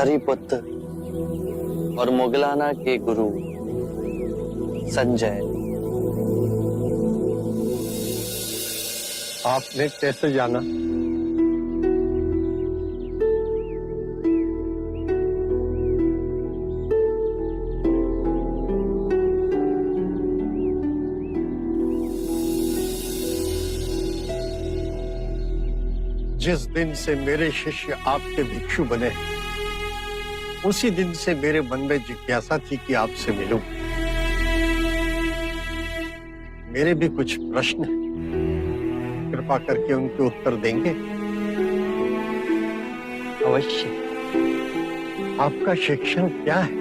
हरिपुत्र और मुगलाना के गुरु संजय। आपने कैसे जाना? जिस दिन से मेरे शिष्य आपके भिक्षु बने, उसी दिन से मेरे मन में जिज्ञासा थी कि आपसे मिलूं। मेरे भी कुछ प्रश्न हैं, कृपा करके उनके उत्तर देंगे? अवश्य। आपका शिक्षण क्या है?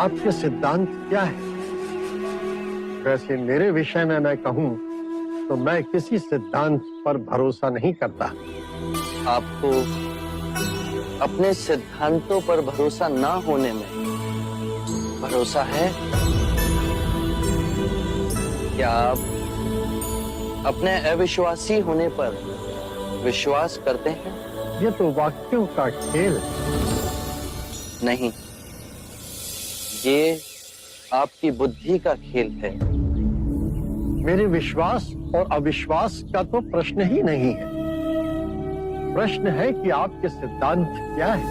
आपके सिद्धांत क्या है? वैसे मेरे विषय में मैं कहूं तो मैं किसी सिद्धांत पर भरोसा नहीं करता। आपको अपने सिद्धांतों पर भरोसा ना होने में भरोसा है? क्या आप अपने अविश्वासी होने पर विश्वास करते हैं? ये तो वाक्यों का खेल है। नहीं, ये आपकी बुद्धि का खेल है। मेरे विश्वास और अविश्वास का तो प्रश्न ही नहीं है। प्रश्न है कि आपके सिद्धांत क्या है?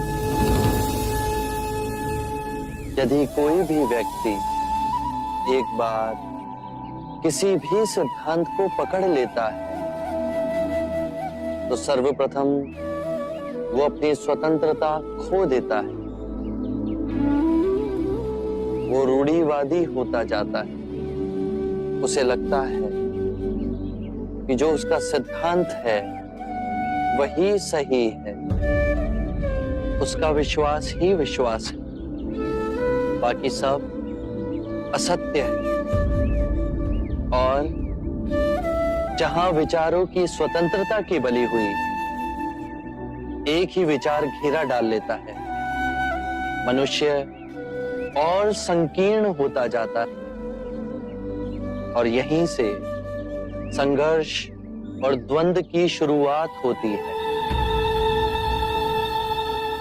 यदि कोई भी व्यक्ति एक बार किसी भी सिद्धांत को पकड़ लेता है तो सर्वप्रथम वो अपनी स्वतंत्रता खो देता है। वो रूढ़िवादी होता जाता है। उसे लगता है कि जो उसका सिद्धांत है वही सही है। उसका विश्वास ही विश्वास है, बाकी सब असत्य है। और जहां विचारों की स्वतंत्रता की बलि हुई, एक ही विचार घेरा डाल लेता है। मनुष्य और संकीर्ण होता जाता है और यहीं से संघर्ष और द्वंद्व की शुरुआत होती है।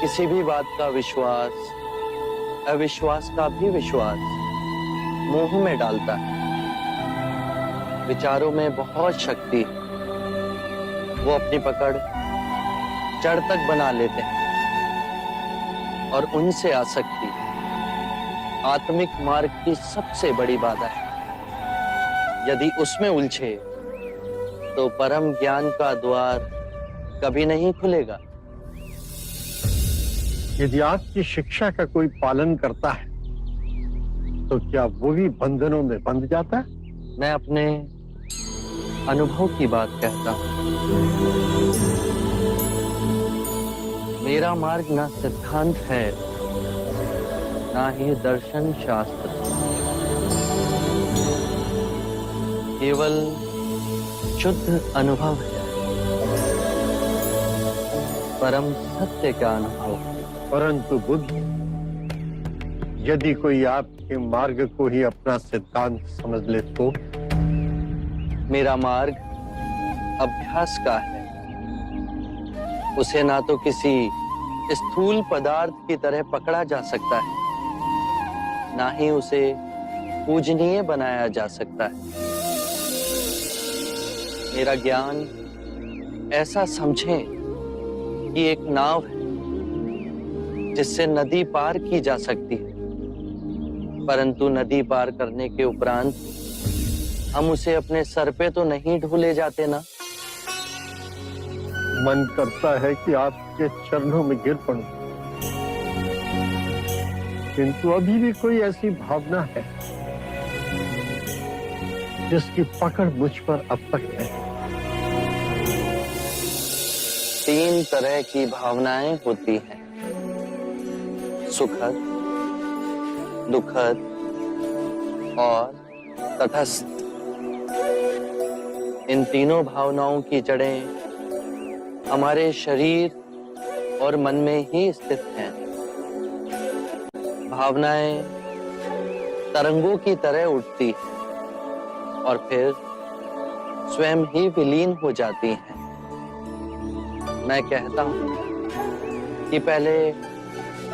किसी भी बात का विश्वास अविश्वास का भी विश्वास मोह में डालता है। विचारों में बहुत शक्ति है। वो अपनी पकड़ जड़ तक बना लेते हैं और उनसे आसक्ति आत्मिक मार्ग की सबसे बड़ी बाधा है। यदि उसमें उलझे तो परम ज्ञान का द्वार कभी नहीं खुलेगा। यदि आपकी शिक्षा का कोई पालन करता है तो क्या वो भी बंधनों में बंध जाता है? मैं अपने अनुभव की बात कहता हूं। मेरा मार्ग ना सिद्धांत है, ना ही दर्शन शास्त्र, केवल शुद्ध अनुभव है, परम सत्य का अनुभव। परंतु बुद्ध, यदि कोई आपके मार्ग को ही अपना सिद्धांत समझ ले तो? मेरा मार्ग अभ्यास का है। उसे ना तो किसी स्थूल पदार्थ की तरह पकड़ा जा सकता है, ना ही उसे पूजनीय बनाया जा सकता है। मेरा ज्ञान ऐसा समझें कि एक नाव है जिससे नदी पार की जा सकती है, परंतु नदी पार करने के उपरांत हम उसे अपने सर पे तो नहीं ढो जाते ना। मन करता है कि आपके चरणों में गिर पड़ूं, किंतु अभी भी कोई ऐसी भावना है जिसकी पकड़ मुझ पर अब तक है। 3 तरह की भावनाएं होती हैं, सुखद, दुखद और तटस्थ। इन तीनों भावनाओं की जड़ें हमारे शरीर और मन में ही स्थित हैं। भावनाएं तरंगों की तरह उठती हैं और फिर स्वयं ही विलीन हो जाती हैं। मैं कहता हूं कि पहले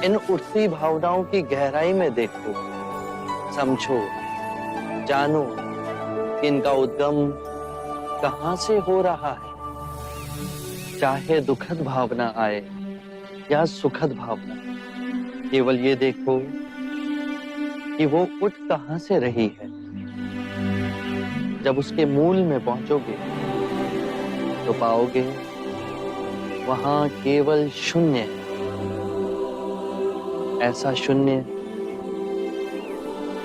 इन उठती भावनाओं की गहराई में देखो, समझो, जानो कि इनका उद्गम कहां से हो रहा है। चाहे दुखद भावना आए या सुखद भावना, केवल ये देखो कि वो उठ कहां से रही है। जब उसके मूल में पहुंचोगे तो पाओगे वहां केवल शून्य है। ऐसा शून्य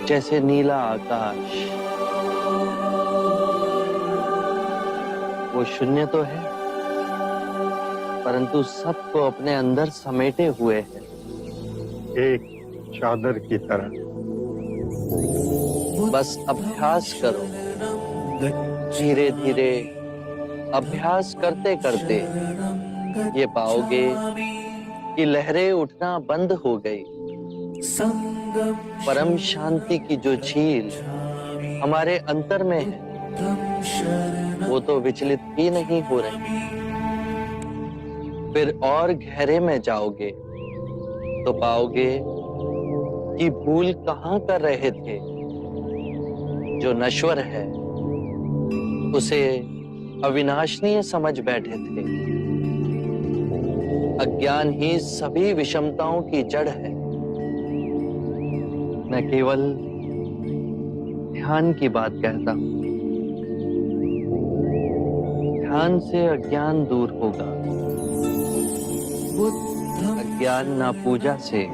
जैसे नीला आकाश। वो शून्य तो है, परंतु सबको अपने अंदर समेटे हुए है, एक चादर की तरह। बस अभ्यास करो, धीरे धीरे अभ्यास करते करते ये पाओगे कि लहरें उठना बंद हो गई। परम शांति की जो झील हमारे अंतर में है, वो तो विचलित ही नहीं हो रही। फिर और गहरे में जाओगे तो पाओगे कि भूल कहां कर रहे थे। जो नश्वर है उसे अविनाशनीय समझ बैठे थे। अज्ञान ही सभी विषमताओं की जड़ है। मैं केवल ध्यान की बात कहता हूं। ध्यान से अज्ञान दूर होगा। अज्ञान ना पूजा से,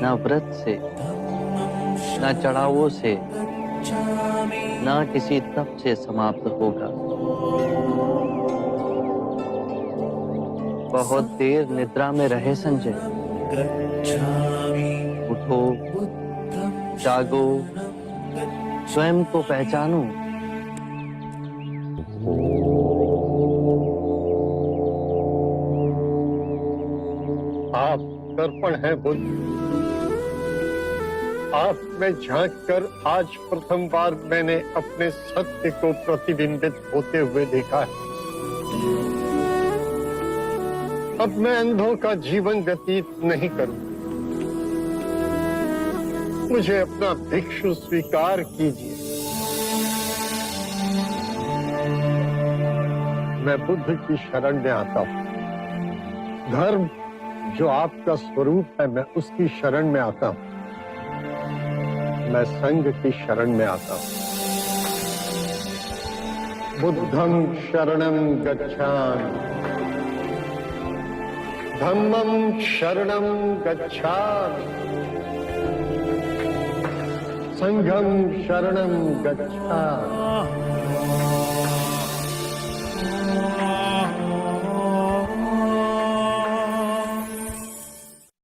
ना व्रत से, ना चढ़ावों से, ना किसी तप से समाप्त होगा। बहुत देर निद्रा में रहे संजय। उठो, जागो, स्वयं को पहचानो। आप दर्पण हैं बुद्ध। आप में झांक कर आज प्रथम बार मैंने अपने सत्य को प्रतिबिंबित होते हुए देखा है। अब मैं अंधों का जीवन व्यतीत नहीं करूं। मुझे अपना भिक्षु स्वीकार कीजिए। मैं बुद्ध की शरण में आता हूं। धर्म जो आपका स्वरूप है, मैं उसकी शरण में आता हूं। मैं संघ की शरण में आता हूं। बुद्धं शरणं गच्छामि, धम्मं शरणं गच्छामि, संघं शरणं गच्छामि।